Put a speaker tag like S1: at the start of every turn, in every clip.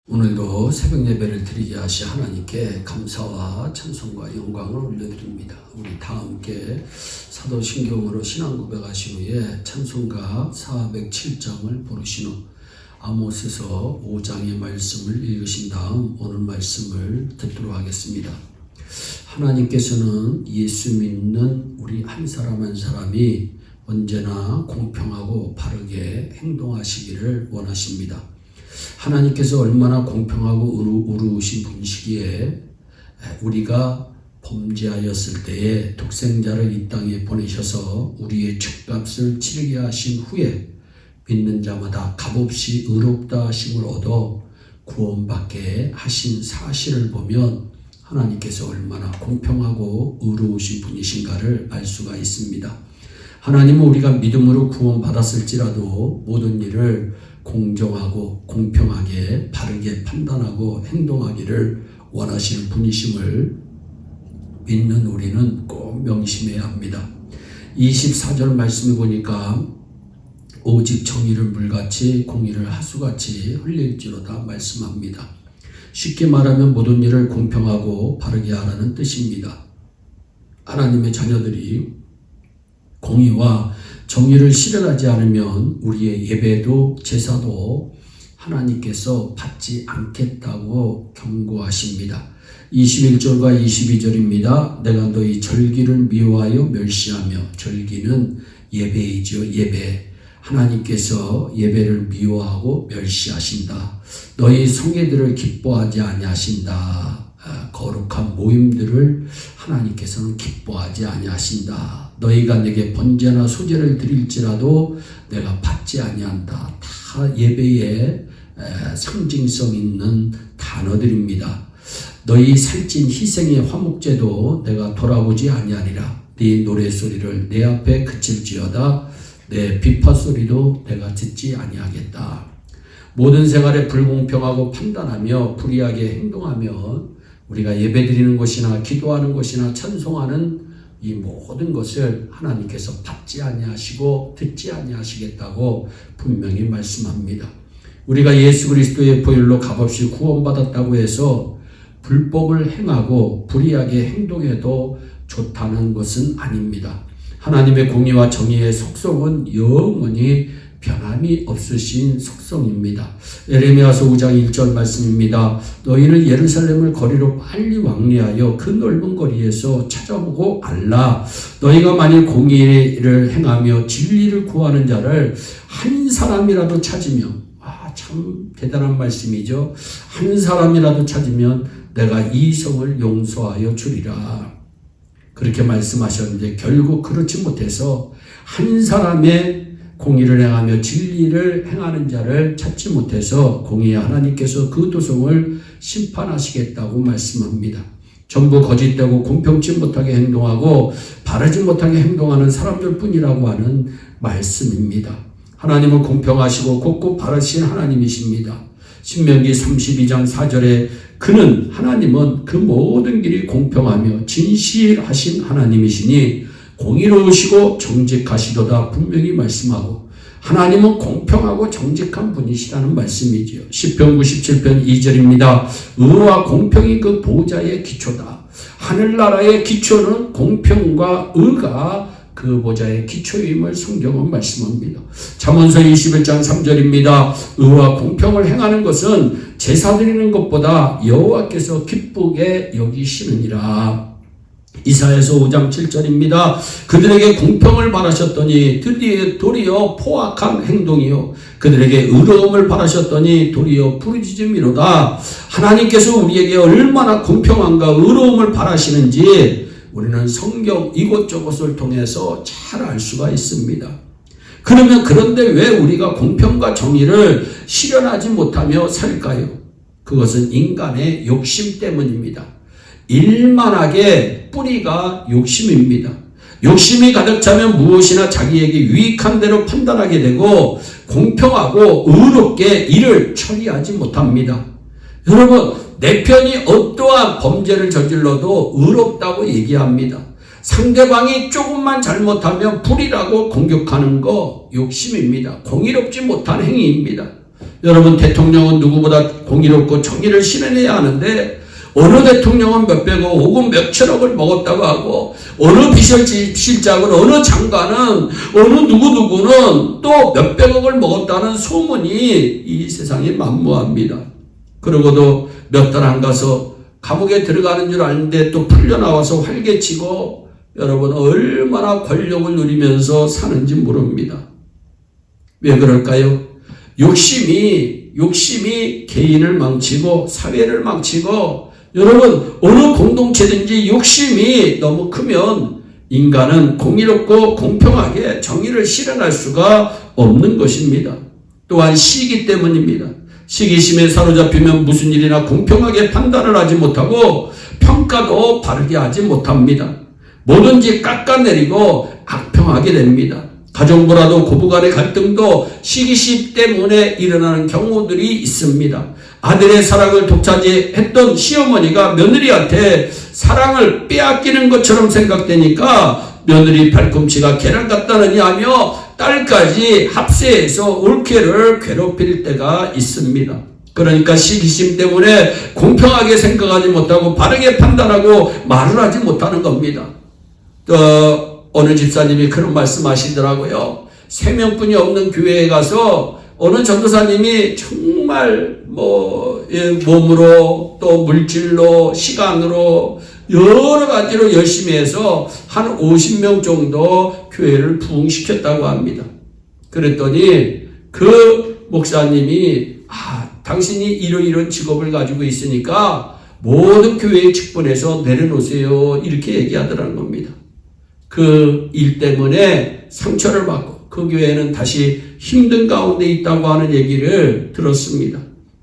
S1: 오늘도 새벽 예배를 드리게 하시 하나님께 감사와 찬송과 영광을 올려드립니다. 우리 다 함께 사도신경으로 신앙 고백하신 후에 찬송가 407장을 부르신 후 아모스서 5장의 말씀을 읽으신 다음 오늘 말씀을 듣도록 하겠습니다. 하나님께서는 예수 믿는 우리 한 사람 한 사람이 언제나 공평하고 바르게 행동하시기를 원하십니다. 하나님께서 얼마나 공평하고 의로우신 분이시기에 우리가 범죄하였을 때에 독생자를 이 땅에 보내셔서 우리의 죄값을 치르게 하신 후에 믿는 자마다 값없이 의롭다 하심을 얻어 구원받게 하신 사실을 보면 하나님께서 얼마나 공평하고 의로우신 분이신가를 알 수가 있습니다. 하나님은 우리가 믿음으로 구원받았을지라도 모든 일을 공정하고 공평하게 바르게 판단하고 행동하기를 원하시는 분이심을 믿는 우리는 꼭 명심해야 합니다. 24절 말씀을 보니까 오직 정의를 물같이 공의를 하수같이 흘릴지로다 말씀합니다. 쉽게 말하면 모든 일을 공평하고 바르게 하라는 뜻입니다. 하나님의 자녀들이 공의와 정의를 실현하지 않으면 우리의 예배도 제사도 하나님께서 받지 않겠다고 경고하십니다. 21절과 22절입니다. 내가 너희 절기를 미워하여 멸시하며, 절기는 예배이죠. 예배. 하나님께서 예배를 미워하고 멸시하신다. 너희 성회들을 기뻐하지 아니하신다. 거룩한 모임들을 하나님께서는 기뻐하지 아니하신다. 너희가 내게 번제나 소제를 드릴지라도 내가 받지 아니한다. 다 예배의 상징성 있는 단어들입니다. 너희 살찐 희생의 화목제도 내가 돌아보지 아니하리라. 네 노래소리를 내 앞에 그칠지어다. 내 비파소리도 내가 듣지 아니하겠다. 모든 생활에 불공평하고 판단하며 불의하게 행동하면 우리가 예배드리는 것이나 기도하는 것이나 찬송하는 이 모든 것을 하나님께서 받지 아니하시고 듣지 아니하시겠다고 분명히 말씀합니다. 우리가 예수 그리스도의 보혈로 값없이 구원받았다고 해서 불법을 행하고 불의하게 행동해도 좋다는 것은 아닙니다. 하나님의 공의와 정의의 속성은 영원히 변함이 없으신 속성입니다. 예레미야서 5장 1절 말씀입니다. 너희는 예루살렘을 거리로 빨리 왕래하여 그 넓은 거리에서 찾아보고 알라. 너희가 만일 공의를 행하며 진리를 구하는 자를 한 사람이라도 찾으면, 참 대단한 말씀이죠. 한 사람이라도 찾으면 내가 이 성을 용서하여 주리라. 그렇게 말씀하셨는데 결국 그렇지 못해서 한 사람의 공의를 행하며 진리를 행하는 자를 찾지 못해서 공의의 하나님께서 그 도성을 심판하시겠다고 말씀합니다. 전부 거짓되고 공평치 못하게 행동하고 바르지 못하게 행동하는 사람들 뿐이라고 하는 말씀입니다. 하나님은 공평하시고 곱고 바르신 하나님이십니다. 신명기 32장 4절에 하나님은 그 모든 길이 공평하며 진실하신 하나님이시니 공의로우시고 정직하시도다 분명히 말씀하고, 하나님은 공평하고 정직한 분이시라는 말씀이지요. 시편 97편 2절입니다. 의와 공평이 그 보좌의 기초다. 하늘나라의 기초는 공평과 의가 그 보좌의 기초임을 성경은 말씀합니다. 잠언서 21장 3절입니다. 의와 공평을 행하는 것은 제사 드리는 것보다 여호와께서 기쁘게 여기시느니라. 이사야서 5장 7절입니다. 그들에게 공평을 바라셨더니 도리어 포악한 행동이요 그들에게 의로움을 바라셨더니 도리어 부르짖음이로다. 하나님께서 우리에게 얼마나 공평한가 의로움을 바라시는지 우리는 성경 이곳저곳을 통해서 잘 알 수가 있습니다. 그런데 왜 우리가 공평과 정의를 실현하지 못하며 살까요? 그것은 인간의 욕심 때문입니다. 일만하게 뿌리가 욕심입니다. 욕심이 가득 차면 무엇이나 자기에게 유익한 대로 판단하게 되고 공평하고 의롭게 일을 처리하지 못합니다. 여러분, 내 편이 어떠한 범죄를 저질러도 의롭다고 얘기합니다. 상대방이 조금만 잘못하면 불이라고 공격하는 거 욕심입니다. 공의롭지 못한 행위입니다. 여러분, 대통령은 누구보다 공의롭고 정의를 실현해야 하는데 어느 대통령은 몇백억 혹은 몇천억을 먹었다고 하고 어느 비서실장은 어느 장관은 어느 누구누구는 또 몇백억을 먹었다는 소문이 이 세상에 만무합니다. 그러고도 몇 달 안 가서 감옥에 들어가는 줄 아는데 또 풀려나와서 활개치고 여러분 얼마나 권력을 누리면서 사는지 모릅니다. 왜 그럴까요? 욕심이 개인을 망치고 사회를 망치고 여러분 어느 공동체든지 욕심이 너무 크면 인간은 공의롭고 공평하게 정의를 실현할 수가 없는 것입니다. 또한 시기 때문입니다. 시기심에 사로잡히면 무슨 일이나 공평하게 판단을 하지 못하고 평가도 바르게 하지 못합니다. 뭐든지 깎아내리고 악평하게 됩니다. 가정부라도 고부간의 갈등도 시기심 때문에 일어나는 경우들이 있습니다. 아들의 사랑을 독차지했던 시어머니가 며느리한테 사랑을 빼앗기는 것처럼 생각되니까 며느리 발꿈치가 계란 같다느니 하며 딸까지 합세해서 올케를 괴롭힐 때가 있습니다. 그러니까 시기심 때문에 공평하게 생각하지 못하고 바르게 판단하고 말을 하지 못하는 겁니다. 어느 집사님이 그런 말씀하시더라고요. 3명뿐이 없는 교회에 가서 어느 전도사님이 정말 몸으로 또 물질로 시간으로 여러 가지로 열심히 해서 한 50명 정도 교회를 부흥시켰다고 합니다. 그랬더니 그 목사님이 당신이 이런 직업을 가지고 있으니까 모든 교회의 직분에서 내려놓으세요 이렇게 얘기하더라는 겁니다. 그 일 때문에 상처를 받고 그 교회는 다시 힘든 가운데 있다고 하는 얘기를 들었습니다.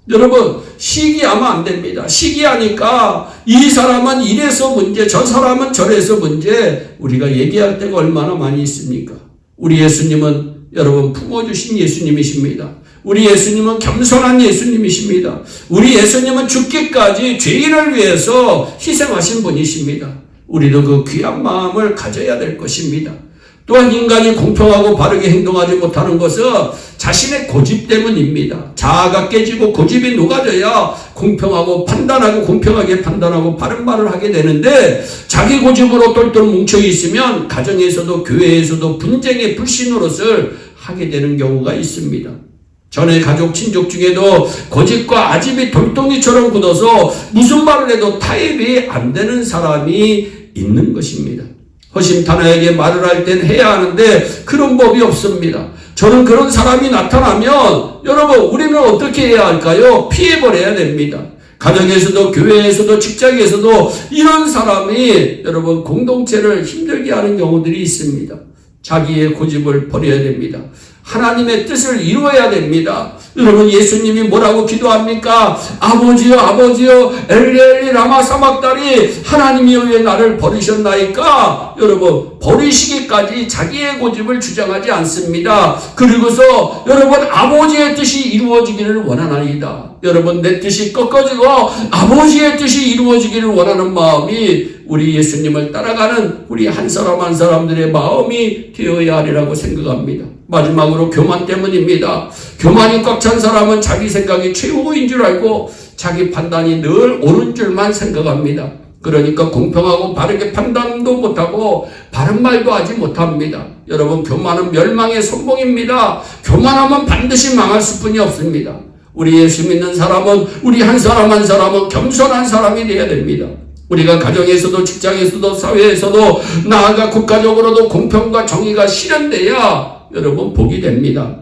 S1: 여러분 시기하면 안 됩니다. 시기하니까 이 사람은 이래서 문제, 저 사람은 저래서 문제 우리가 얘기할 때가 얼마나 많이 있습니까? 우리 예수님은 여러분 품어주신 예수님이십니다. 우리 예수님은 겸손한 예수님이십니다. 우리 예수님은 죽기까지 죄인을 위해서 희생하신 분이십니다. 우리도 그 귀한 마음을 가져야 될 것입니다. 또한 인간이 공평하고 바르게 행동하지 못하는 것은 자신의 고집 때문입니다. 자아가 깨지고 고집이 녹아져야 공평하고 공평하게 판단하고 바른 말을 하게 되는데 자기 고집으로 똘똘 뭉쳐 있으면 가정에서도 교회에서도 분쟁의 불신노릇을 하게 되는 경우가 있습니다. 전에 가족 친족 중에도 고집과 아집이 돌덩이처럼 굳어서 무슨 말을 해도 타협이 안 되는 사람이 있는 것입니다. 허심탄회하게 말을 할 땐 해야 하는데 그런 법이 없습니다. 저는 그런 사람이 나타나면 여러분 우리는 어떻게 해야 할까요? 피해버려야 됩니다. 가정에서도 교회에서도 직장에서도 이런 사람이 여러분 공동체를 힘들게 하는 경우들이 있습니다. 자기의 고집을 버려야 됩니다. 하나님의 뜻을 이루어야 됩니다. 여러분 예수님이 뭐라고 기도합니까? 아버지여 아버지여 엘리 라마 사막다리 하나님이여 왜 나를 버리셨나이까? 여러분 버리시기까지 자기의 고집을 주장하지 않습니다. 그리고서 여러분 아버지의 뜻이 이루어지기를 원하나이다. 여러분 내 뜻이 꺾어지고 아버지의 뜻이 이루어지기를 원하는 마음이 우리 예수님을 따라가는 우리 한 사람 한 사람들의 마음이 되어야 하리라고 생각합니다. 마지막으로 교만 때문입니다. 교만이 꽉 찬 사람은 자기 생각이 최고인 줄 알고 자기 판단이 늘 옳은 줄만 생각합니다. 그러니까 공평하고 바르게 판단도 못하고 바른 말도 하지 못합니다. 여러분 교만은 멸망의 선봉입니다. 교만하면 반드시 망할 수뿐이 없습니다. 우리 예수 믿는 사람은 우리 한 사람 한 사람은 겸손한 사람이 되어야 됩니다. 우리가 가정에서도 직장에서도 사회에서도 나아가 국가적으로도 공평과 정의가 실현돼야 여러분 복이 됩니다.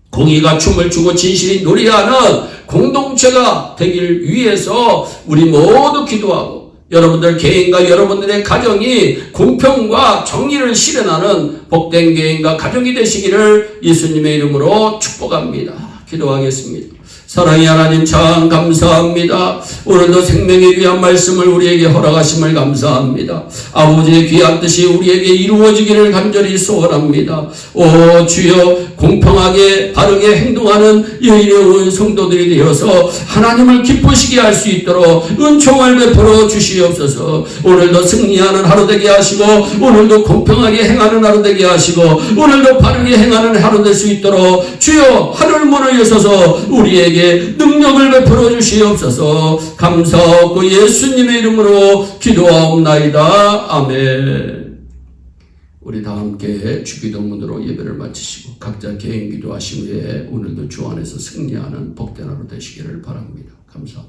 S1: 공의가 춤을 추고 진실이 노래하는 공동체가 되길 위해서 우리 모두 기도하고 여러분들 개인과 여러분들의 가정이 공평과 정의를 실현하는 복된 개인과 가정이 되시기를 예수님의 이름으로 축복합니다. 기도하겠습니다. 사랑의 하나님 참 감사합니다. 오늘도 생명에 위한 말씀을 우리에게 허락하심을 감사합니다. 아버지의 귀한 뜻이 우리에게 이루어지기를 간절히 소원합니다. 오 주여 공평하게 바르게 행동하는 여인의 성도들이 되어서 하나님을 기쁘시게 할 수 있도록 은총을 베풀어 주시옵소서. 오늘도 승리하는 하루 되게 하시고 오늘도 공평하게 행하는 하루 되게 하시고 오늘도 바르게 행하는 하루 될 수 있도록 주여 하늘 문을 하여서서 우리에게 능력을 베풀어 주시옵소서. 감사하고 예수님의 이름으로 기도하옵나이다. 아멘. 우리 다 함께 주기도문으로 예배를 마치시고 각자 개인 기도하신 후에 오늘도 주 안에서 승리하는 복된 하루 되시기를 바랍니다. 감사합니다.